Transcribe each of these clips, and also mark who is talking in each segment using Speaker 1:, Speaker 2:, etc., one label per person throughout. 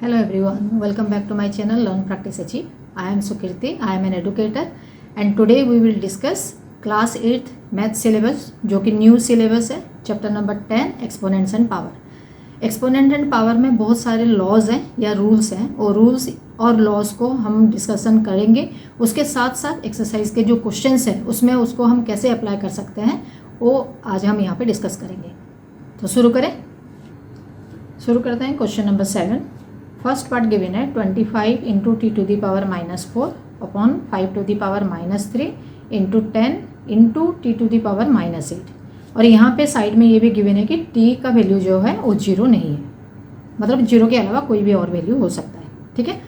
Speaker 1: Hello everyone, welcome back to my channel Learn Practice Achieve. I am Sukirti, I am an educator and today we will discuss class 8th math syllabus जो कि new syllabus है, chapter number 10 exponents and power. Exponent and power में बहुत सारे laws हैं या rules हैं और रूल्स और लॉज को हम डिस्कशन करेंगे। उसके साथ साथ एक्सरसाइज के जो क्वेश्चंस हैं उसमें उसको हम कैसे अप्लाई कर सकते हैं वो आज हम यहाँ पे डिस्कस करेंगे। तो शुरू करते हैं। Question number 7 first part given है 25 into t to the power -4 upon 5 to the power -3 into 10 into t to the power -8 और यहाँ पे साइड में ये भी गिवन है कि टी का वैल्यू जो है वो 0 नहीं है, मतलब 0 के अलावा कोई भी और वैल्यू हो सकता है। ठीक है,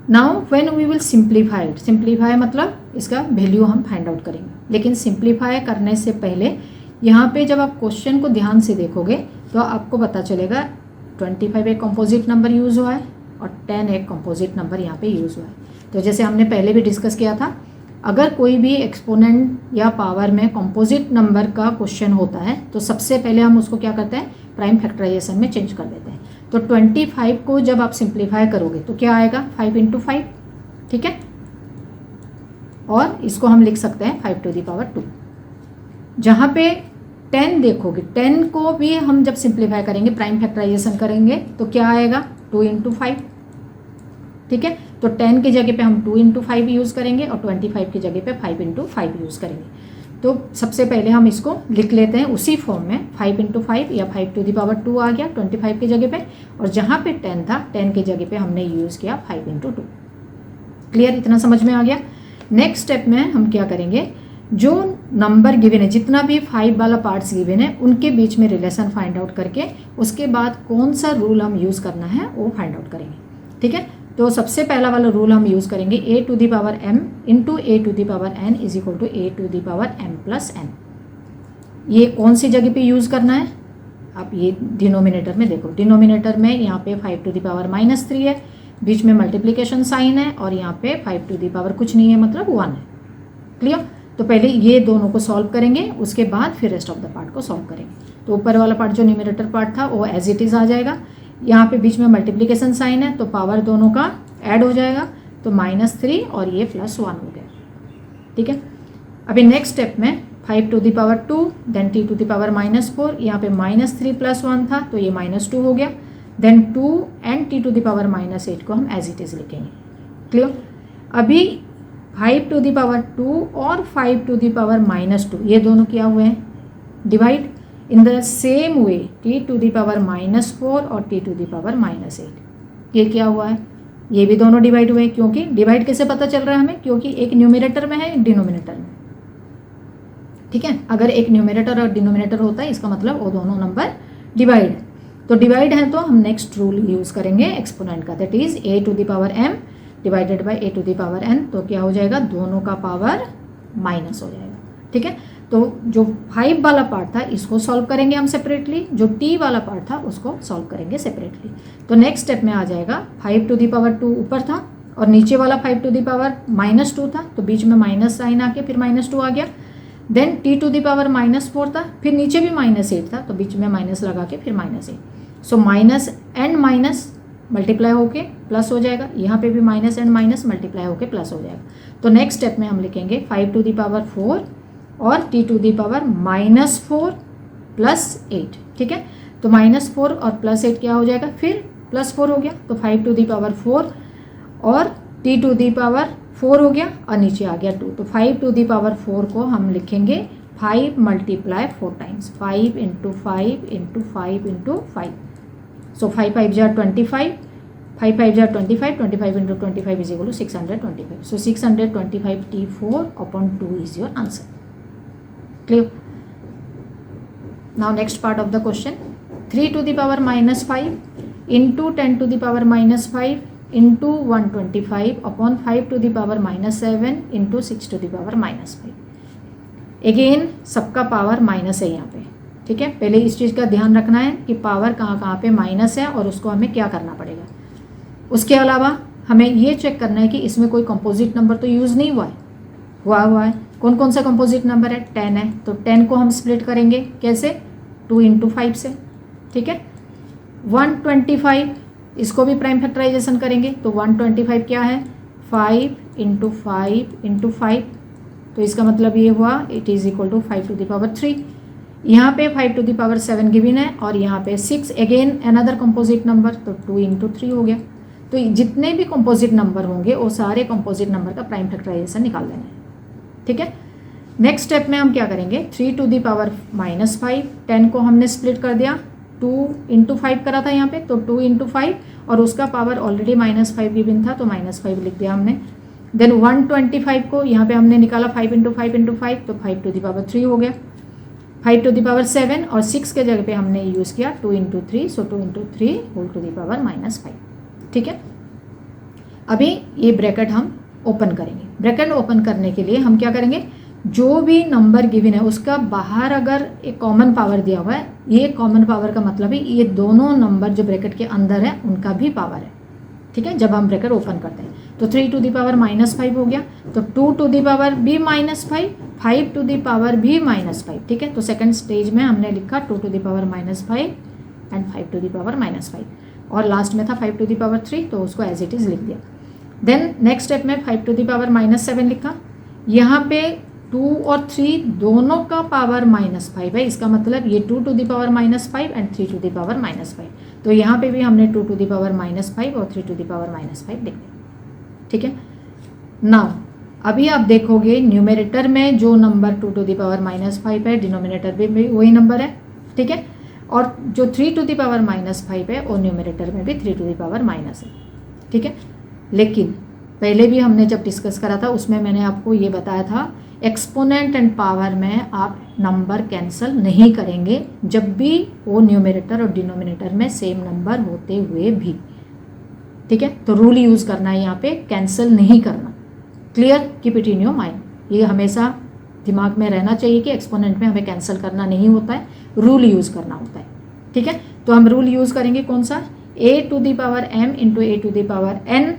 Speaker 1: now when we will simplify मतलब इसका वैल्यू हम फाइंड आउट करेंगे। लेकिन सिंप्लीफाई करने से पहले यहाँ पे जब आप क्वेश्चन को ध्यान से देखोगे तो आपको पता चलेगा 25 एक कंपोजिट नंबर यूज़ हुआ है और 10 एक कंपोजिट नंबर यहाँ पे यूज़ हुआ है। तो जैसे हमने पहले भी डिस्कस किया था, अगर कोई भी एक्सपोनेंट या पावर में कंपोजिट नंबर का क्वेश्चन होता है तो सबसे पहले हम उसको क्या करते हैं, प्राइम फैक्टराइजेशन में चेंज कर देते हैं। तो 25 को जब आप सिंप्लीफाई करोगे तो क्या आएगा 5 इंटू 5। ठीक है, और इसको हम लिख सकते हैं 5 टू दी पावर 2। जहाँ पे 10 देखोगे, 10 को भी हम जब सिंप्लीफाई करेंगे, प्राइम फैक्टराइजेशन करेंगे तो क्या आएगा 2 इंटू 5। ठीक है, तो 10 की जगह पे हम 2 इंटू 5 यूज़ करेंगे और 25 की जगह पे 5 इंटू 5 यूज़ करेंगे। तो सबसे पहले हम इसको लिख लेते हैं उसी फॉर्म में, 5 इंटू 5 या 5 टू दी पावर 2 आ गया 25 की जगह पे, और जहाँ पे 10 था 10 की जगह पे हमने यूज़ किया 5 इंटू 2। क्लियर, इतना समझ में आ गया। नेक्स्ट स्टेप में हम क्या करेंगे, जो नंबर गिवन है, जितना भी 5 वाला पार्ट्स गिवन है उनके बीच में रिलेशन फाइंड आउट करके उसके बाद कौन सा रूल हम यूज़ करना है वो फाइंड आउट करेंगे। ठीक है, तो सबसे पहला वाला रूल हम यूज़ करेंगे a to the power m into a to the power n is equal to a to the power m plus n। ये कौन सी जगह पे यूज़ करना है, आप ये डिनोमिनेटर में देखो, डिनोमिनेटर में यहाँ पे 5 टू दी पावर -3 है, बीच में मल्टीप्लिकेशन साइन है और यहाँ पे 5 टू दी पावर कुछ नहीं है, मतलब 1 है। क्लियर, तो पहले ये दोनों को सॉल्व करेंगे, उसके बाद फिर रेस्ट ऑफ द पार्ट को सॉल्व करेंगे। तो ऊपर वाला पार्ट जो न्यूमरेटर पार्ट था वो एज इट इज़ आ जाएगा। यहाँ पे बीच में मल्टीप्लिकेशन साइन है तो पावर दोनों का ऐड हो जाएगा, तो -3 और ये +1 हो गया। ठीक है, अभी नेक्स्ट स्टेप में 5 to the power 2 then t to the power -4, यहाँ पे -3 + 1 था तो ये -2 हो गया, then 2 and t to the power -8 को हम एज इट इज़ लिखेंगे। क्लियर, अभी 5 टू दी पावर 2 और 5 टू दी पावर -2 ये दोनों क्या हुए हैं, divide in the same way t to the power -4 और टी टू दी पावर -8 ये क्या हुआ है, ये भी दोनों डिवाइड हुए। क्योंकि डिवाइड कैसे पता चल रहा है हमें, क्योंकि एक न्यूमरेटर में है एक डिनोमिनेटर में। ठीक है, अगर एक न्यूमरेटर और डिनोमिनेटर होता है इसका मतलब वो दोनों नंबर डिवाइड है। तो डिवाइड है तो हम नेक्स्ट रूल यूज़ करेंगे एक्सपोनेंट का, that is a to the power m divided by a to the power n। तो क्या हो जाएगा, दोनों का पावर माइनस हो जाएगा। ठीक है, तो जो 5 वाला पार्ट था इसको सॉल्व करेंगे हम सेपरेटली, जो t वाला पार्ट था उसको सॉल्व करेंगे सेपरेटली। तो नेक्स्ट स्टेप में आ जाएगा 5 टू दी पावर 2 ऊपर था और नीचे वाला 5 टू दी पावर -2 था, तो बीच में माइनस साइन आके फिर -2 आ गया। Then t to the power -4 था, फिर नीचे भी -8 था तो बीच में माइनस लगा के फिर -8। So minus and minus multiply होके प्लस हो जाएगा, यहाँ पे भी माइनस एंड माइनस मल्टीप्लाई होके प्लस हो जाएगा। तो नेक्स्ट स्टेप में हम लिखेंगे 5 टू दी पावर 4 और टी टू दी पावर -4 + 8। ठीक है, तो -4 और +8 क्या हो जाएगा, फिर +4 हो गया, तो 5 टू दी पावर 4 और टी टू दी पावर 4 हो गया और नीचे आ गया 2। तो 5 टू दी पावर 4 को हम लिखेंगे 5 × 4 times, 5 into 5 into 5 into 5। So 5 5 जार 25, 5 5 जार 25, 25 into 25 is equal to 625। So 625 T4 upon 2 is your answer. Clear? Now next part of the question, 3 to the power -5 into 10 to the power -5 into 125 upon 5 to the power -7 into 6 to the power -5। Again सबका power minus है यहाँ पे। ठीक है, पहले इस चीज़ का ध्यान रखना है कि पावर कहाँ कहाँ पे माइनस है और उसको हमें क्या करना पड़ेगा। उसके अलावा हमें ये चेक करना है कि इसमें कोई कंपोजिट नंबर तो यूज़ नहीं हुआ है। कौन कौन सा कंपोजिट नंबर है, 10 है, तो 10 को हम स्प्लिट करेंगे कैसे, 2 इंटू 5 से। ठीक है, 125 इसको भी प्राइम फैक्टराइजेशन करेंगे तो 125 क्या है 5 इंटू 5 इंटू 5, तो इसका मतलब ये हुआ it is equal to 5 to the power 3। यहाँ पे 5 टू द पावर 7 गिवन है और यहाँ पे 6 अगेन अनदर कंपोजिट नंबर, तो 2 इंटू 3 हो गया। तो जितने भी कंपोजिट नंबर होंगे वो सारे कंपोजिट नंबर का प्राइम फैक्टराइजेशन निकाल देना है। ठीक है, नेक्स्ट स्टेप में हम क्या करेंगे 3 टू द पावर -5, 10 को हमने स्प्लिट कर दिया, 2 इंटू 5 करा था यहाँ पे, तो 2 इंटू 5 और उसका पावर ऑलरेडी -5 गिवन था तो -5 लिख दिया हमने। देन 125 को यहाँ पे हमने निकाला 5 इंटू 5 इंटू 5, तो 5 टू द पावर 3 हो गया। 5 टू द पावर 7 और 6 के जगह पे हमने यूज़ किया 2 into 3, so 2 into 3 whole to the power -5। ठीक है, अभी ये ब्रैकेट हम ओपन करेंगे। ब्रैकेट ओपन करने के लिए हम क्या करेंगे, जो भी नंबर गिवन है उसका बाहर अगर एक कॉमन पावर दिया हुआ है, ये कॉमन पावर का मतलब है ये दोनों नंबर जो ब्रैकेट के अंदर है उनका भी पावर है। ठीक है, जब हम ब्रैकेट ओपन करते हैं तो 3 टू द पावर -5 हो गया, तो 2 टू द पावर भी -5, 5 टू द पावर भी -5। ठीक है, तो सेकंड स्टेज में हमने लिखा 2 to the power -5 and 5 to the power -5, और लास्ट में था 5 टू द पावर 3, तो उसको एज इट इज़ लिख दिया। देन नेक्स्ट स्टेप में 5 टू द पावर -7 लिखा, यहाँ पे 2 और 3 दोनों का पावर -5 है, इसका मतलब ये 2 to the power -5 and 3 to the power -5, तो यहाँ पे भी हमने 2 टू द पावर -5 और 3 टू द पावर -5 लिख दिया। ठीक है, नाउ अभी आप देखोगे न्यूमरेटर में जो नंबर 2 टू द पावर -5 है, डिनोमिनेटर में भी वही नंबर है। ठीक है, और जो 3 टू द पावर -5 है वो न्यूमरेटर में भी 3 टू द पावर माइनस है। ठीक है, लेकिन पहले भी हमने जब डिस्कस करा था उसमें मैंने आपको ये बताया था एक्सपोनेंट एंड पावर में आप नंबर कैंसिल नहीं करेंगे जब भी वो न्यूमरेटर और डिनोमिनेटर में सेम नंबर होते हुए भी। ठीक है, तो रूल यूज़ करना है यहाँ पे, कैंसिल नहीं करना। Clear, keep it in your mind, ये हमेशा दिमाग में रहना चाहिए कि एक्सपोनेंट में हमें कैंसिल करना नहीं होता है, रूल यूज़ करना होता है। ठीक है, तो हम रूल यूज़ करेंगे कौन सा, a to the power m into a to the power n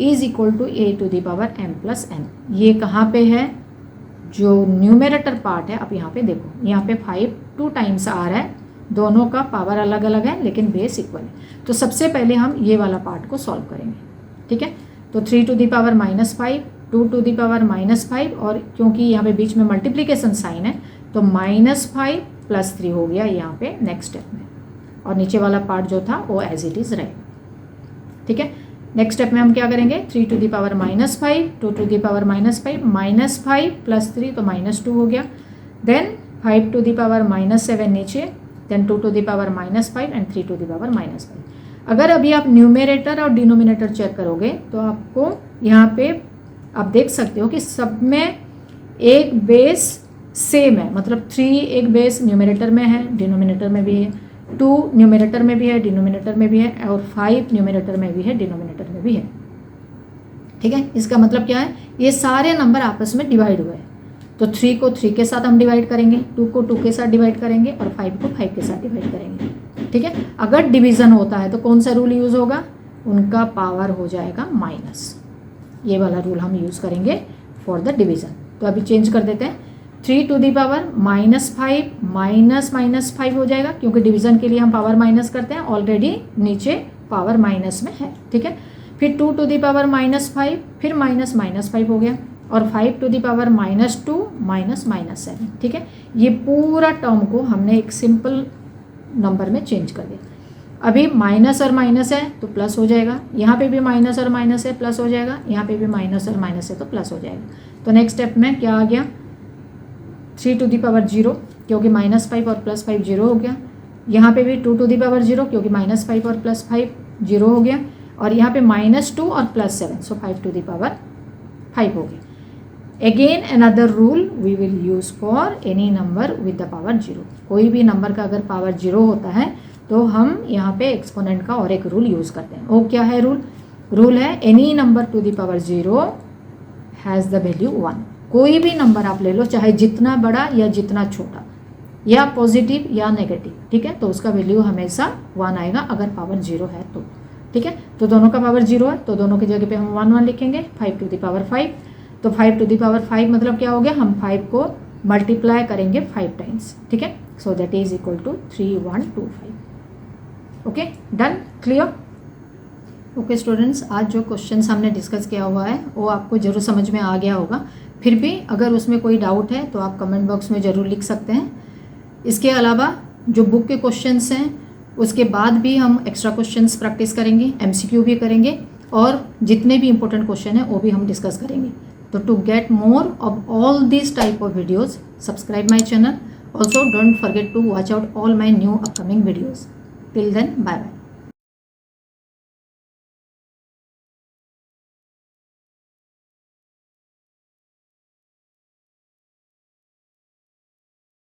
Speaker 1: is equal to a to the power m plus n। ये कहाँ पे है, जो न्यूमरेटर पार्ट है, आप यहाँ पे देखो, यहाँ पे 5 2 टाइम्स आ रहा है, दोनों का पावर अलग अलग है लेकिन बेस इक्वल है। तो सबसे पहले हम ये वाला पार्ट को सॉल्व करेंगे। ठीक है, तो 3 to the power -5, 2 to the power -5, और क्योंकि यहाँ पे बीच में मल्टीप्लिकेशन साइन है तो -5 + 3 हो गया यहाँ पे नेक्स्ट स्टेप में, और नीचे वाला पार्ट जो था वो एज इट इज़ रहेगा। ठीक है, नेक्स्ट स्टेप में हम क्या करेंगे, 3 to the power -5, 2 to the power -5, -5 + 3 तो -2 हो गया। देन 5 टू द पावर -7 नीचे, then 2 to the power -5 and 3 to the power -5। अगर अभी आप न्यूमरेटर और डिनोमिनेटर चेक करोगे तो आपको यहाँ पे आप देख सकते हो कि सब में एक बेस सेम है, मतलब 3 एक बेस न्यूमरेटर में है, डिनोमिनेटर में भी है, 2 न्यूमरेटर में भी है, डिनोमिनेटर में भी है, और 5 न्यूमरेटर में भी है, डिनोमिनेटर में भी है। ठीक है, इसका मतलब क्या है, ये सारे नंबर आपस में डिवाइड हुए हैं, तो 3 को 3 के साथ हम डिवाइड करेंगे, 2 को 2 के साथ डिवाइड करेंगे और 5 को 5 के साथ डिवाइड करेंगे। ठीक है, अगर डिवीज़न होता है तो कौन सा रूल यूज़ होगा, उनका पावर हो जाएगा माइनस, ये वाला रूल हम यूज़ करेंगे फॉर द डिवीज़न। तो अभी चेंज कर देते हैं, 3 टू द पावर -5 -5 हो जाएगा, क्योंकि डिवीज़न के लिए हम पावर माइनस करते हैं, ऑलरेडी नीचे पावर माइनस में है। ठीक है, फिर 2 टू द पावर -5, फिर -5 हो गया, और 5 टू द पावर -2 -7। ठीक है, ये पूरा टर्म को हमने एक सिंपल नंबर में चेंज कर दिया। अभी माइनस और माइनस है तो प्लस हो जाएगा, यहाँ पे भी माइनस और माइनस है प्लस हो जाएगा, यहाँ पे भी माइनस और माइनस है तो प्लस हो जाएगा। तो नेक्स्ट स्टेप में क्या आ गया, 3 टू द पावर 0, क्योंकि -5 और +5 0 हो गया। यहाँ पे भी 2 टू द पावर 0, क्योंकि -5 और +5 0 हो गया, और यहाँ पे -2 और +7, सो 5 टू द पावर 5 हो गया। Again another rule we will use for any number with the power 0। कोई भी नंबर का अगर पावर 0 होता है तो हम यहाँ पे एक्सपोनेंट का और एक रूल यूज़ करते हैं। वो क्या है रूल, रूल है any number two the power 0 has the value 1। कोई भी नंबर आप ले लो, चाहे जितना बड़ा या जितना छोटा, या पॉजिटिव या नेगेटिव, ठीक है, तो उसका वैल्यू हमेशा 1 आएगा अगर पावर 0 है तो। ठीक है, तो दोनों का पावर 0 है तो दोनों की जगह पे हम 1 1 लिखेंगे। 5 टू द पावर 5, तो 5 टू द पावर 5 मतलब क्या हो गया, हम 5 को मल्टीप्लाई करेंगे 5 टाइम्स। ठीक है, so that is equal to 3125। Okay, done, clear. Okay students, आज जो क्वेश्चंस हमने डिस्कस किया हुआ है वो आपको ज़रूर समझ में आ गया होगा। फिर भी अगर उसमें कोई डाउट है तो आप कमेंट बॉक्स में ज़रूर लिख सकते हैं। इसके अलावा जो बुक के क्वेश्चंस हैं उसके बाद भी हम एक्स्ट्रा क्वेश्चंस प्रैक्टिस करेंगे, MCQ भी करेंगे और जितने भी इंपॉर्टेंट क्वेश्चन हैं वो भी हम डिस्कस करेंगे। तो to get more of all this type of videos, subscribe my channel. Also don't forget to watch out all my new upcoming videos. Till then, bye bye.